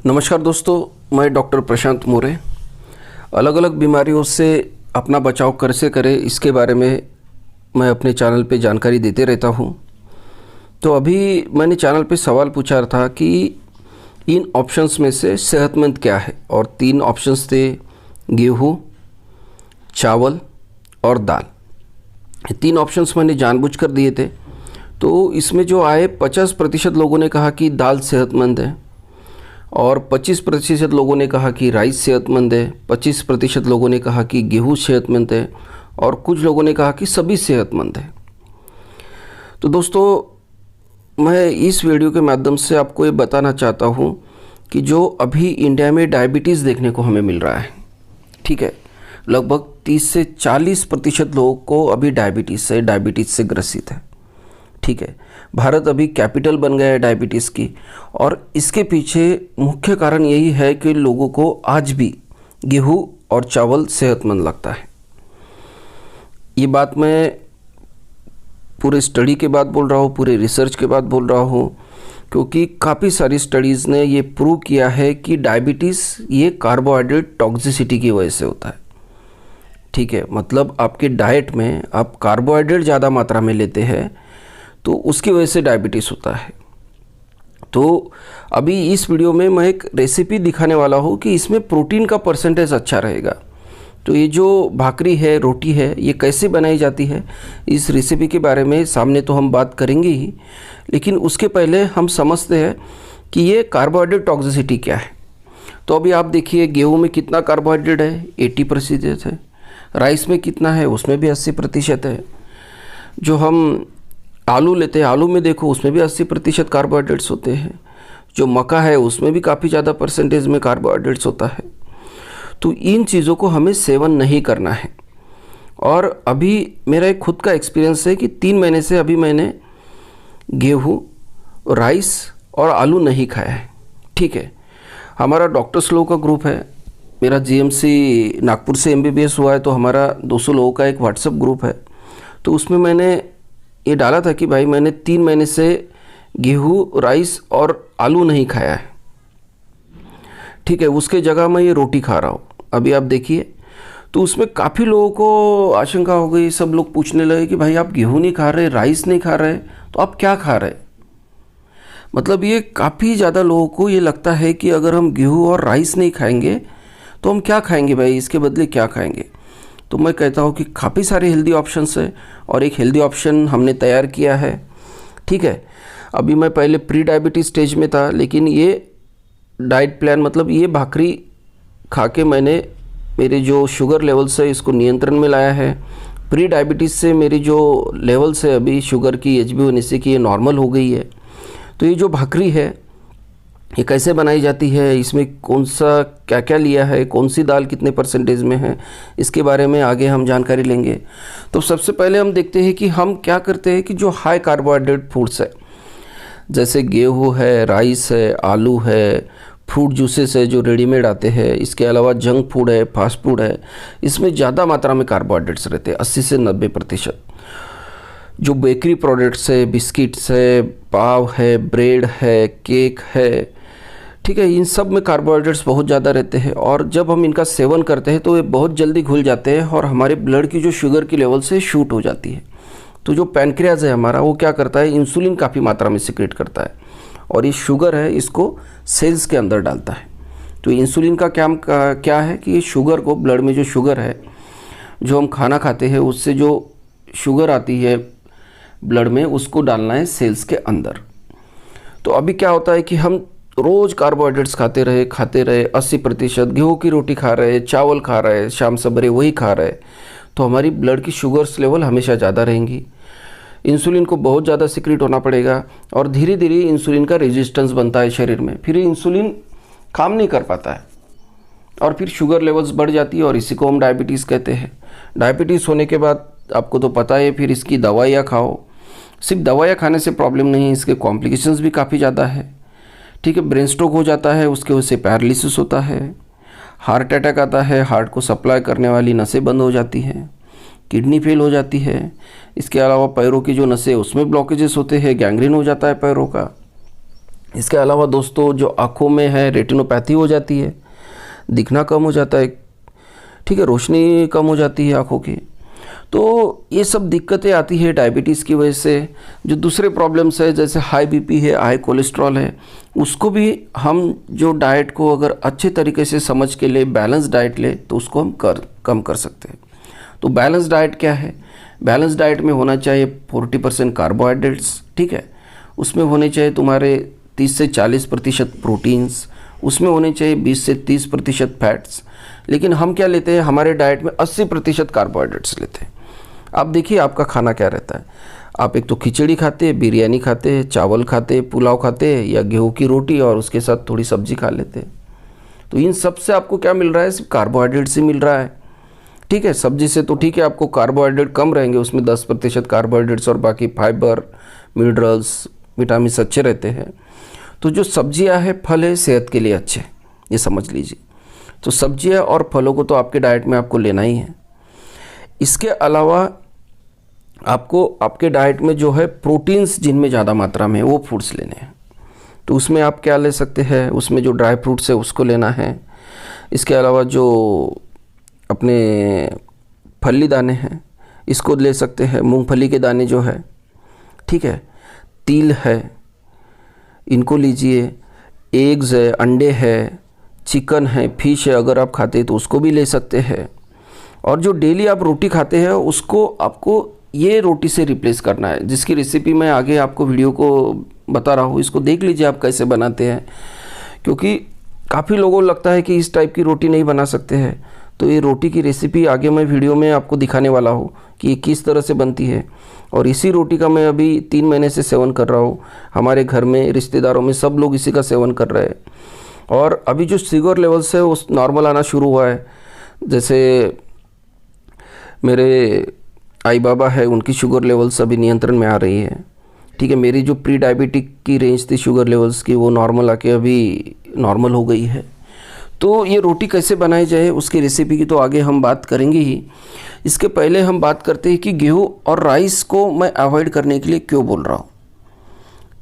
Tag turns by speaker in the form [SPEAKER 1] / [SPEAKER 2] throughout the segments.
[SPEAKER 1] नमस्कार दोस्तों, मैं डॉक्टर प्रशांत मोरे। अलग अलग बीमारियों से अपना बचाव कैसे करें इसके बारे में मैं अपने चैनल पे जानकारी देते रहता हूँ। तो अभी मैंने चैनल पे सवाल पूछा था कि इन ऑप्शंस में से सेहतमंद क्या है, और 3 ऑप्शंस थे गेहूँ, चावल और दाल। ये 3 ऑप्शंस मैंने जानबूझकर दिए थे। तो इसमें जो आए 50% लोगों ने कहा कि दाल सेहतमंद है, और 25% लोगों ने कहा कि राइस सेहतमंद है, 25% लोगों ने कहा कि गेहूँ सेहतमंद है, और कुछ लोगों ने कहा कि सभी सेहतमंद है। तो दोस्तों, मैं इस वीडियो के माध्यम से आपको ये बताना चाहता हूँ कि जो अभी इंडिया में डायबिटीज़ देखने को हमें मिल रहा है, ठीक है, लगभग 30 से 40% लोगों को अभी डायबिटीज़ से ग्रसित है। ठीक है, भारत अभी कैपिटल बन गया है डायबिटीज़ की, और इसके पीछे मुख्य कारण यही है कि लोगों को आज भी गेहूँ और चावल सेहतमंद लगता है। ये बात मैं पूरे स्टडी के बाद बोल रहा हूँ, पूरे रिसर्च के बाद बोल रहा हूँ, क्योंकि काफ़ी सारी स्टडीज़ ने ये प्रूव किया है कि डायबिटीज़ ये कार्बोहाइड्रेट टॉक्सिसिटी की वजह से होता है। ठीक है, मतलब आपके डाइट में आप कार्बोहाइड्रेट ज़्यादा मात्रा में लेते हैं तो उसकी वजह से डायबिटीज़ होता है। तो अभी इस वीडियो में मैं एक रेसिपी दिखाने वाला हूँ कि इसमें प्रोटीन का परसेंटेज अच्छा रहेगा। तो ये जो भाकरी है, रोटी है, ये कैसे बनाई जाती है, इस रेसिपी के बारे में सामने तो हम बात करेंगे ही, लेकिन उसके पहले हम समझते हैं कि ये कार्बोहाइड्रेट टॉक्सिसिटी क्या है। तो अभी आप देखिए, गेहूँ में कितना कार्बोहाइड्रेट है, 80% है। राइस में कितना है, उसमें भी 80% है। जो हम आलू लेते हैं, आलू में देखो उसमें भी 80% कार्बोहाइड्रेट्स होते हैं। जो मक्का है उसमें भी काफ़ी ज़्यादा परसेंटेज में कार्बोहाइड्रेट्स होता है। तो इन चीज़ों को हमें सेवन नहीं करना है। और अभी मेरा एक खुद का एक्सपीरियंस है कि 3 महीने से अभी मैंने गेहूँ, राइस और आलू नहीं खाया है। ठीक है, हमारा डॉक्टर्स लोगों का ग्रुप है, मेरा जीएमसी नागपुर से MBBS हुआ है, तो हमारा 200 लोगों का एक व्हाट्सएप ग्रुप है। तो उसमें मैंने ये डाला था कि भाई मैंने 3 महीने से गेहूँ, राइस और आलू नहीं खाया है। ठीक है, उसके जगह मैं ये रोटी खा रहा हूँ। अभी आप देखिए, तो उसमें काफ़ी लोगों को आशंका हो गई। सब लोग पूछने लगे कि भाई आप गेहूँ नहीं खा रहे, राइस नहीं खा रहे, तो आप क्या खा रहे। मतलब ये काफ़ी ज़्यादा लोगों को ये लगता है कि अगर हम गेहूँ और राइस नहीं खाएंगे तो हम क्या खाएंगे भाई, इसके बदले क्या खाएंगे। तो मैं कहता हूँ कि काफ़ी सारे हेल्दी ऑप्शंस है, और एक हेल्दी ऑप्शन हमने तैयार किया है। ठीक है, अभी मैं पहले प्री डायबिटीज़ स्टेज में था, लेकिन ये डाइट प्लान, मतलब ये भाकरी खा के मैंने मेरे जो शुगर लेवल्स है इसको नियंत्रण में लाया है। प्री डायबिटीज़ से मेरी जो लेवल्स है अभी शुगर की, HbA1c की, ये नॉर्मल हो गई है। तो ये जो भाकरी है ये कैसे बनाई जाती है, इसमें कौन सा क्या क्या लिया है, कौन सी दाल कितने परसेंटेज में है, इसके बारे में आगे हम जानकारी लेंगे। तो सबसे पहले हम देखते हैं कि हम क्या करते हैं कि जो हाई कार्बोहाइड्रेट फूड्स है, जैसे गेहूँ है, राइस है, आलू है, फ्रूट जूसेस है जो रेडीमेड आते हैं, इसके अलावा जंक फूड है, फास्ट फूड है, इसमें ज़्यादा मात्रा में कार्बोहाइड्रेट्स रहते हैं, 80 से 90%। जो बेकरी प्रोडक्ट्स है, बिस्किट्स है, पाव है, ब्रेड है, केक है, ठीक है, इन सब में कार्बोहाइड्रेट्स बहुत ज़्यादा रहते हैं। और जब हम इनका सेवन करते हैं तो ये बहुत जल्दी घुल जाते हैं, और हमारे ब्लड की जो शुगर की लेवल से शूट हो जाती है। तो जो पैनक्रियाज है हमारा, वो क्या करता है, इंसुलिन काफ़ी मात्रा में सिक्रेट करता है, और ये शुगर है इसको सेल्स के अंदर डालता है। तो इंसुलिन का क्या है कि ये शुगर को, ब्लड में जो शुगर है, जो हम खाना खाते हैं उससे जो शुगर आती है ब्लड में, उसको डालना है सेल्स के अंदर। तो अभी क्या होता है कि हम रोज़ कार्बोहाइड्रेट्स खाते रहे 80%, गेहूँ की रोटी खा रहे, चावल खा रहे, शाम सवेरे वही खा रहे, तो हमारी ब्लड की शुगर्स लेवल हमेशा ज़्यादा रहेंगी। इंसुलिन को बहुत ज़्यादा सिक्रेट होना पड़ेगा, और धीरे धीरे इंसुलिन का रेजिस्टेंस बनता है शरीर में, फिर इंसुलिन काम नहीं कर पाता है, और फिर शुगर लेवल्स बढ़ जाती है, और इसी को हम डायबिटीज़ कहते हैं। डायबिटीज़ होने के बाद आपको तो पता है, फिर इसकी दवाइयाँ खाओ। सिर्फ दवाइयाँ खाने से प्रॉब्लम नहीं है, इसके कॉम्प्लिकेशंस भी काफ़ी ज़्यादा है। ठीक है, ब्रेन स्ट्रोक हो जाता है, उसके वजह से पैरालिसिस होता है, हार्ट अटैक आता है, हार्ट को सप्लाई करने वाली नसें बंद हो जाती हैं, किडनी फेल हो जाती है। इसके अलावा पैरों की जो नसें उसमें ब्लॉकेजेस होते हैं, गैंग्रीन हो जाता है पैरों का। इसके अलावा दोस्तों जो आँखों में है रेटिनोपैथी हो जाती है, दिखना कम हो जाता है, ठीक है, रोशनी कम हो जाती है आँखों की। तो ये सब दिक्कतें आती है डायबिटीज़ की वजह से। जो दूसरे प्रॉब्लम्स है जैसे हाई बीपी है, हाई कोलेस्ट्रॉल है, उसको भी हम जो डाइट को अगर अच्छे तरीके से समझ के ले, बैलेंस डाइट ले, तो उसको हम कम कर सकते हैं। तो बैलेंस डाइट क्या है? बैलेंस डाइट में होना चाहिए 40% कार्बोहाइड्रेट्स, ठीक है, उसमें होने चाहिए तुम्हारे 30 से 40% प्रोटीन्स, उसमें होने चाहिए 20 से 30% फैट्स। लेकिन हम क्या लेते हैं, हमारे डाइट में 80% कार्बोहाइड्रेट्स लेते हैं। आप देखिए आपका खाना क्या रहता है। आप एक तो खिचड़ी खाते हैं, बिरयानी खाते हैं, चावल खाते हैं, पुलाव खाते हैं, या गेहूं की रोटी और उसके साथ थोड़ी सब्जी खा लेते हैं। तो इन सब से आपको क्या मिल रहा है? सिर्फ कार्बोहाइड्रेट से मिल रहा है, ठीक है। सब्जी से तो ठीक है, आपको कार्बोहाइड्रेट कम रहेंगे, उसमें 10% कार्बोहाइड्रेट्स और बाकी फाइबर, मिनरल्स, विटामिन अच्छे रहते हैं। तो जो सब्जियां है, फल है, सेहत के लिए अच्छे, ये समझ लीजिए। तो सब्जियां और फलों को तो आपके डाइट में आपको लेना ही है। इसके अलावा आपको आपके डाइट में जो है प्रोटीन्स जिनमें ज़्यादा मात्रा में है वो फूड्स लेने हैं। तो उसमें आप क्या ले सकते हैं? उसमें जो ड्राई फ्रूट्स है उसको लेना है। इसके अलावा जो अपने फली दाने हैं इसको ले सकते हैं, मूंगफली के दाने जो है, ठीक है, तिल है, इनको लीजिए। एग्स है, अंडे है, चिकन है, फिश है, अगर आप खाते हैं तो उसको भी ले सकते हैं। और जो डेली आप रोटी खाते हैं उसको आपको ये रोटी से रिप्लेस करना है, जिसकी रेसिपी मैं आगे आपको वीडियो को बता रहा हूँ। इसको देख लीजिए आप कैसे बनाते हैं, क्योंकि काफ़ी लोगों को लगता है कि इस टाइप की रोटी नहीं बना सकते हैं। तो ये रोटी की रेसिपी आगे मैं वीडियो में आपको दिखाने वाला हूँ कि ये किस तरह से बनती है। और इसी रोटी का मैं अभी 3 महीने से सेवन कर रहा हूँ। हमारे घर में, रिश्तेदारों में सब लोग इसी का सेवन कर रहे हैं। और अभी जो शुगर लेवल्स है वो नॉर्मल आना शुरू हुआ है। जैसे मेरे आई बाबा है, उनकी शुगर लेवल्स अभी नियंत्रण में आ रही है, ठीक है। मेरी जो प्री डायबिटिक की रेंज थी शुगर लेवल्स की, वो नॉर्मल आके अभी नॉर्मल हो गई है। तो ये रोटी कैसे बनाई जाए उसकी रेसिपी की तो आगे हम बात करेंगे ही। इसके पहले हम बात करते हैं कि गेहूँ और राइस को मैं अवॉइड करने के लिए क्यों बोल रहा हूँ,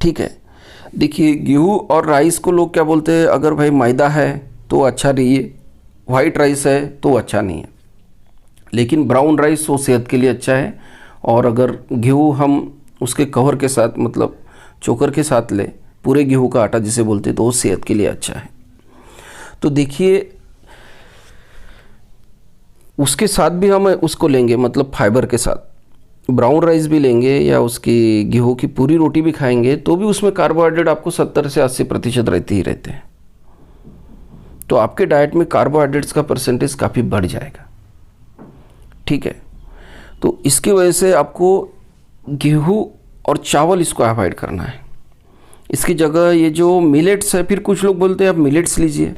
[SPEAKER 1] ठीक है। देखिए, गेहूँ और राइस को लोग क्या बोलते हैं, अगर भाई मैदा है तो अच्छा नहीं है, वाइट राइस है तो अच्छा नहीं है, लेकिन ब्राउन राइस वो सेहत के लिए अच्छा है। और अगर गेहूँ हम उसके कवर के साथ, मतलब चोकर के साथ ले, पूरे गेहूँ का आटा जिसे बोलते हैं, तो वो सेहत के लिए अच्छा है। तो देखिए, उसके साथ भी हम उसको लेंगे, मतलब फाइबर के साथ ब्राउन राइस भी लेंगे या उसकी गेहूँ की पूरी रोटी भी खाएंगे, तो भी उसमें कार्बोहाइड्रेट आपको 70 से 80% रहते ही रहते हैं। तो आपके डाइट में कार्बोहाइड्रेट्स का परसेंटेज काफ़ी बढ़ जाएगा, ठीक है। तो इसकी वजह से आपको गेहूँ और चावल इसको अवॉइड करना है। इसकी जगह ये जो मिलेट्स है, फिर कुछ लोग बोलते हैं आप मिलेट्स लीजिए।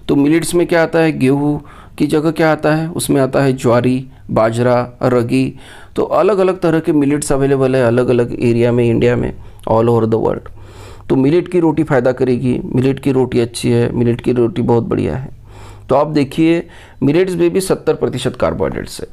[SPEAKER 1] तो मिलेट्स में क्या आता है? गेहूँ की जगह क्या आता है? उसमें आता है ज्वारी, बाजरा, रागी। तो अलग अलग तरह के मिलेट्स अवेलेबल है अलग अलग एरिया में, इंडिया में, ऑल ओवर द वर्ल्ड। तो मिलेट की रोटी फ़ायदा करेगी, मिलेट की रोटी अच्छी है, मिलेट की रोटी बहुत बढ़िया है। तो आप देखिए, मिलेट्स में भी 70% कार्बोहाइड्रेट्स है।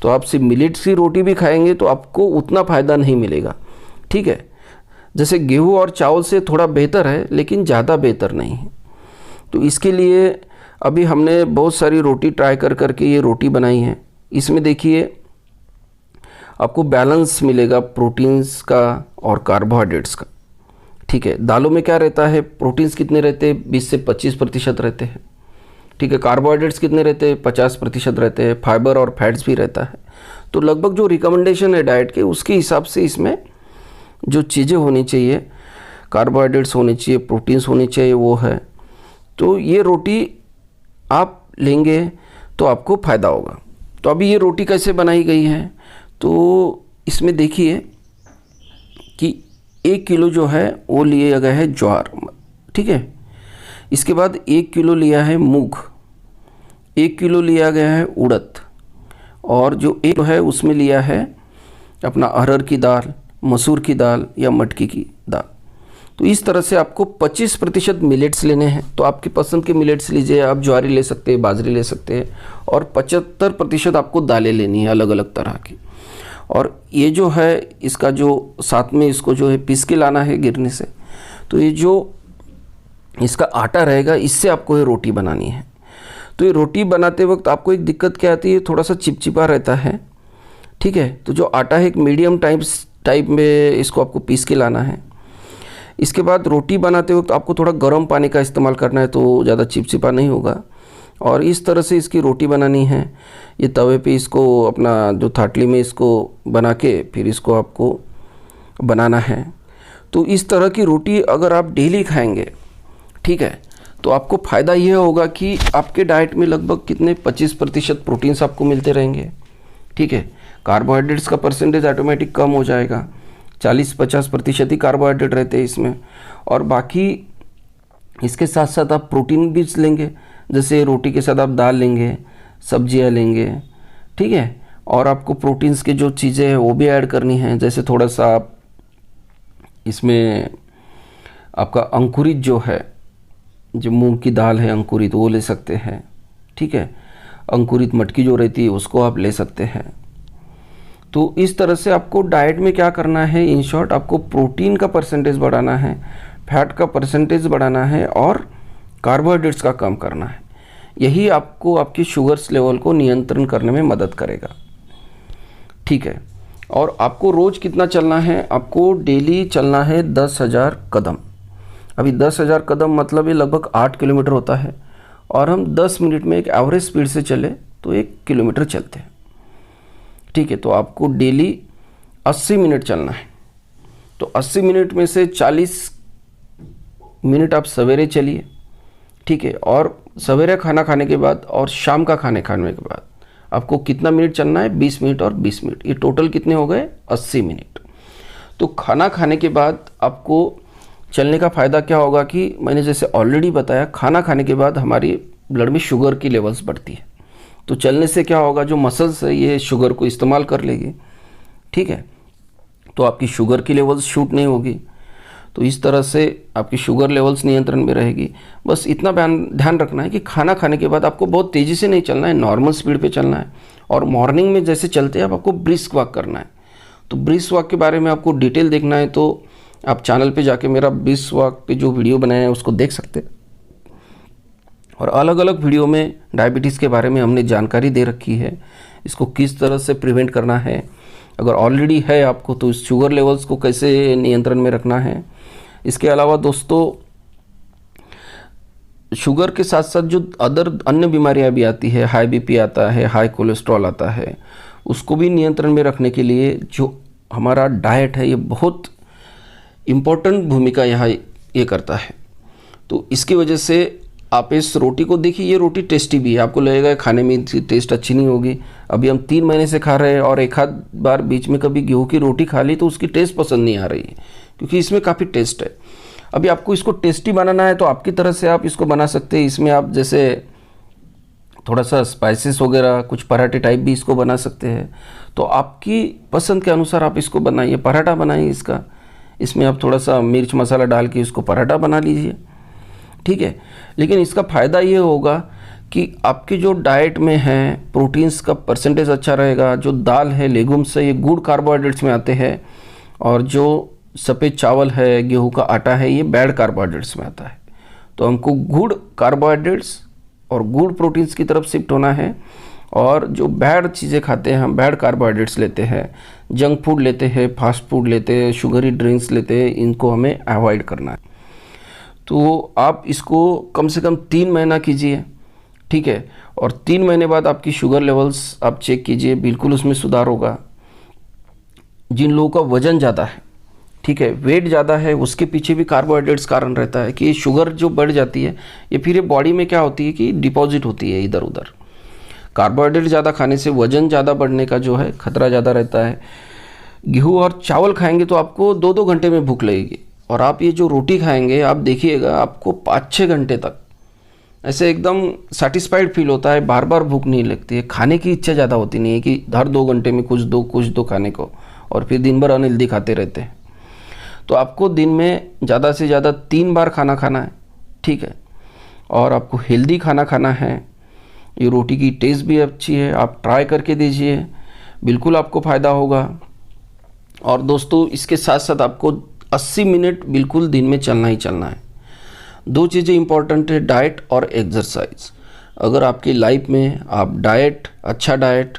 [SPEAKER 1] तो आप सिर्फ मिलेट्स की रोटी भी खाएंगे तो आपको उतना फ़ायदा नहीं मिलेगा, ठीक है। जैसे गेहूँ और चावल से थोड़ा बेहतर है, लेकिन ज़्यादा बेहतर नहीं है। तो इसके लिए अभी हमने बहुत सारी रोटी ट्राई कर करके ये रोटी बनाई है। इसमें देखिए आपको बैलेंस मिलेगा प्रोटीन्स का और कार्बोहाइड्रेट्स का, ठीक है। दालों में क्या रहता है? प्रोटीन्स कितने रहते हैं? 20 से 25% रहते हैं, ठीक है। कार्बोहाइड्रेट्स कितने रहते हैं? 50% रहते हैं। फाइबर और फैट्स भी रहता है। तो लगभग जो रिकमेंडेशन है डाइट के, उसके हिसाब से इसमें जो चीज़ें होनी चाहिए, कार्बोहाइड्रेट्स होने चाहिए, प्रोटीन्स होने चाहिए, वो है। तो ये रोटी आप लेंगे तो आपको फ़ायदा होगा। तो अभी ये रोटी कैसे बनाई गई है? तो इसमें देखिए कि 1 किलो जो है वो लिया गया है ज्वार, ठीक है। इसके बाद 1 किलो लिया है मूंग, 1 किलो लिया गया है उड़द, और जो एक है उसमें लिया है अपना अरहर की दाल, मसूर की दाल या मटकी की दाल। तो इस तरह से आपको 25% मिलेट्स लेने हैं। तो आपकी पसंद के मिलेट्स लीजिए, आप ज्वारी ले सकते हैं, बाजरी ले सकते हैं, और 75% आपको दालें लेनी है अलग अलग तरह की। और ये जो है इसका जो साथ में इसको जो है पीस के लाना है गिरने से। तो ये जो इसका आटा रहेगा, इससे आपको ये रोटी बनानी है। तो ये रोटी बनाते वक्त आपको एक दिक्कत क्या आती है, थोड़ा सा चिपचिपा रहता है, ठीक है। तो जो आटा है एक मीडियम टाइप में इसको आपको पीस के लाना है। इसके बाद रोटी बनाते वक्त आपको थोड़ा गर्म पानी का इस्तेमाल करना है, तो ज़्यादा चिपचिपा नहीं होगा। और इस तरह से इसकी रोटी बनानी है। ये तवे पे इसको अपना जो थाटली में इसको बना के फिर इसको आपको बनाना है। तो इस तरह की रोटी अगर आप डेली खाएंगे, ठीक है, तो आपको फ़ायदा ये होगा कि आपके डाइट में लगभग कितने 25% प्रोटीन्स आपको मिलते रहेंगे, ठीक है। कार्बोहाइड्रेट्स का परसेंटेज ऑटोमेटिक कम हो जाएगा, 40-50% ही कार्बोहाइड्रेट रहते हैं इसमें। और बाकी इसके साथ साथ आप प्रोटीन भी लेंगे, जैसे रोटी के साथ आप दाल लेंगे, सब्जियां लेंगे, ठीक है। और आपको प्रोटीन्स के जो चीज़ें हैं वो भी ऐड करनी है, जैसे थोड़ा सा आप इसमें आपका अंकुरित जो है, जो मूंग की दाल है अंकुरित, वो ले सकते हैं, ठीक है। अंकुरित मटकी जो रहती है उसको आप ले सकते हैं। तो इस तरह से आपको डाइट में क्या करना है, इन शॉर्ट आपको प्रोटीन का परसेंटेज बढ़ाना है, फैट का परसेंटेज बढ़ाना है और कार्बोहाइड्रेट्स का कम करना है। यही आपको आपकी शुगर्स लेवल को नियंत्रण करने में मदद करेगा, ठीक है। और आपको रोज़ कितना चलना है, आपको डेली चलना है 10,000 कदम। अभी 10,000 कदम मतलब ये लगभग 8 किलोमीटर होता है, और हम 10 मिनट में एक एवरेज स्पीड से चले तो 1 किलोमीटर चलते हैं, ठीक है। तो आपको डेली 80 मिनट चलना है। तो 80 मिनट में से 40 मिनट आप सवेरे चलिए, ठीक है। और सवेरे खाना खाने के बाद और शाम का खाने के बाद आपको कितना मिनट चलना है, 20 मिनट और 20 मिनट, ये टोटल कितने हो गए, 80 मिनट। तो खाना खाने के बाद आपको चलने का फ़ायदा क्या होगा कि मैंने जैसे ऑलरेडी बताया, खाना खाने के बाद हमारी ब्लड में शुगर की लेवल्स बढ़ती है। तो चलने से क्या होगा, जो मसल्स है ये शुगर को इस्तेमाल कर लेगी, ठीक है। तो आपकी शुगर की लेवल्स शूट नहीं होगी। तो इस तरह से आपकी शुगर लेवल्स नियंत्रण में रहेगी। बस इतना ध्यान रखना है कि खाना खाने के बाद आपको बहुत तेज़ी से नहीं चलना है, नॉर्मल स्पीड पे चलना है। और मॉर्निंग में जैसे चलते हैं आपको ब्रिस्क वॉक करना है। तो ब्रिस्क वॉक के बारे में आपको डिटेल देखना है तो आप चैनल पे जाके मेरा ब्रिस्क वॉक पे जो वीडियो बनाया है उसको देख सकते हैं। और अलग अलग वीडियो में डायबिटीज़ के बारे में हमने जानकारी दे रखी है, इसको किस तरह से प्रिवेंट करना है, अगर ऑलरेडी है आपको तो इस शुगर लेवल्स को कैसे नियंत्रण में रखना है। इसके अलावा दोस्तों, शुगर के साथ साथ जो अन्य बीमारियां भी आती है, हाई बीपी आता है, हाई कोलेस्ट्रॉल आता है, उसको भी नियंत्रण में रखने के लिए जो हमारा डाइट है ये बहुत इम्पोर्टेंट भूमिका यहाँ ये करता है। तो इसकी वजह से आप इस रोटी को देखिए, ये रोटी टेस्टी भी है, आपको लगेगा खाने में टेस्ट अच्छी नहीं होगी। अभी हम 3 महीने से खा रहे हैं और एक आध बार बीच में कभी गेहूं की रोटी खा ली तो उसकी टेस्ट पसंद नहीं आ रही है, क्योंकि इसमें काफ़ी टेस्ट है। अभी आपको इसको टेस्टी बनाना है तो आपकी तरह से आप इसको बना सकते हैं। इसमें आप जैसे थोड़ा सा स्पाइसेस वगैरह, कुछ पराठे टाइप भी इसको बना सकते हैं। तो आपकी पसंद के अनुसार आप इसको बनाइए, पराठा बनाइए इसका। इसमें आप थोड़ा सा मिर्च मसाला डाल के इसको पराठा बना लीजिए, ठीक है। लेकिन इसका फ़ायदा ये होगा कि आपकी जो डाइट में है प्रोटीन्स का परसेंटेज अच्छा रहेगा। जो दाल है, लेगुम्स है, ये गुड कार्बोहाइड्रेट्स में आते हैं, और जो सफ़ेद चावल है, गेहूं का आटा है, ये बैड कार्बोहाइड्रेट्स में आता है। तो हमको गुड कार्बोहाइड्रेट्स और गुड प्रोटीन्स की तरफ शिफ्ट होना है। और जो बैड चीज़ें खाते हैं, हम बैड कार्बोहाइड्रेट्स लेते हैं, जंक फूड लेते हैं, फास्ट फूड लेते हैं, शुगरी ड्रिंक्स लेते हैं, इनको हमें अवॉइड करना है। तो आप इसको कम से कम 3 महीना कीजिए, ठीक है। और 3 महीने बाद आपकी शुगर लेवल्स आप चेक कीजिए, बिल्कुल उसमें सुधार होगा। जिन लोगों का वज़न ज़्यादा है, ठीक है, वेट ज़्यादा है, उसके पीछे भी कार्बोहाइड्रेट्स कारण रहता है कि शुगर जो बढ़ जाती है ये फिर ये बॉडी में क्या होती है कि डिपॉजिट होती है इधर उधर। कार्बोहाइड्रेट ज़्यादा खाने से वज़न ज़्यादा बढ़ने का जो है खतरा ज़्यादा रहता है। गेहूँ और चावल खाएंगे तो आपको 2-2 घंटे में भूख लगेगी, और आप ये जो रोटी खाएंगे आप देखिएगा आपको 5-6 घंटे तक ऐसे एकदम सेटिस्फाइड फील होता है, बार बार भूख नहीं लगती है। खाने की इच्छा ज़्यादा होती नहीं है कि हर 2 घंटे में कुछ दो खाने को, और फिर दिन भर अनहेल्दी खाते रहते हैं। तो आपको दिन में ज़्यादा से ज़्यादा 3 बार खाना खाना है, ठीक है। और आपको हेल्दी खाना खाना है। ये रोटी की टेस्ट भी अच्छी है, आप ट्राई करके दीजिए, बिल्कुल आपको फ़ायदा होगा। और दोस्तों, इसके साथ साथ आपको 80 मिनट बिल्कुल दिन में चलना ही चलना है। दो चीज़ें इम्पॉर्टेंट है, डाइट और एक्सरसाइज। अगर आपकी लाइफ में आप डाइट, अच्छा डाइट,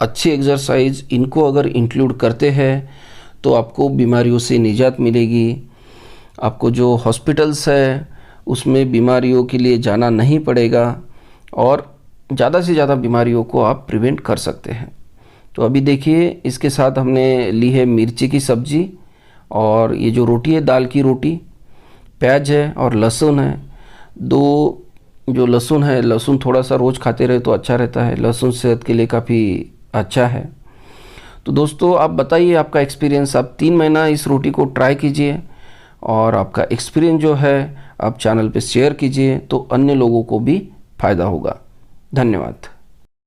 [SPEAKER 1] अच्छी एक्सरसाइज इनको अगर इंक्लूड करते हैं तो आपको बीमारियों से निजात मिलेगी। आपको जो हॉस्पिटल्स है उसमें बीमारियों के लिए जाना नहीं पड़ेगा और ज़्यादा से ज़्यादा बीमारियों को आप प्रिवेंट कर सकते हैं। तो अभी देखिए, इसके साथ हमने ली है मिर्ची की सब्ज़ी, और ये जो रोटी है दाल की रोटी, प्याज है और लहसुन है। दो जो लहसुन है, लहसुन थोड़ा सा रोज़ खाते रहे तो अच्छा रहता है, लहसुन सेहत के लिए काफ़ी अच्छा है। तो दोस्तों आप बताइए आपका एक्सपीरियंस, आप 3 महीना इस रोटी को ट्राई कीजिए और आपका एक्सपीरियंस जो है आप चैनल पे शेयर कीजिए तो अन्य लोगों को भी फ़ायदा होगा। धन्यवाद।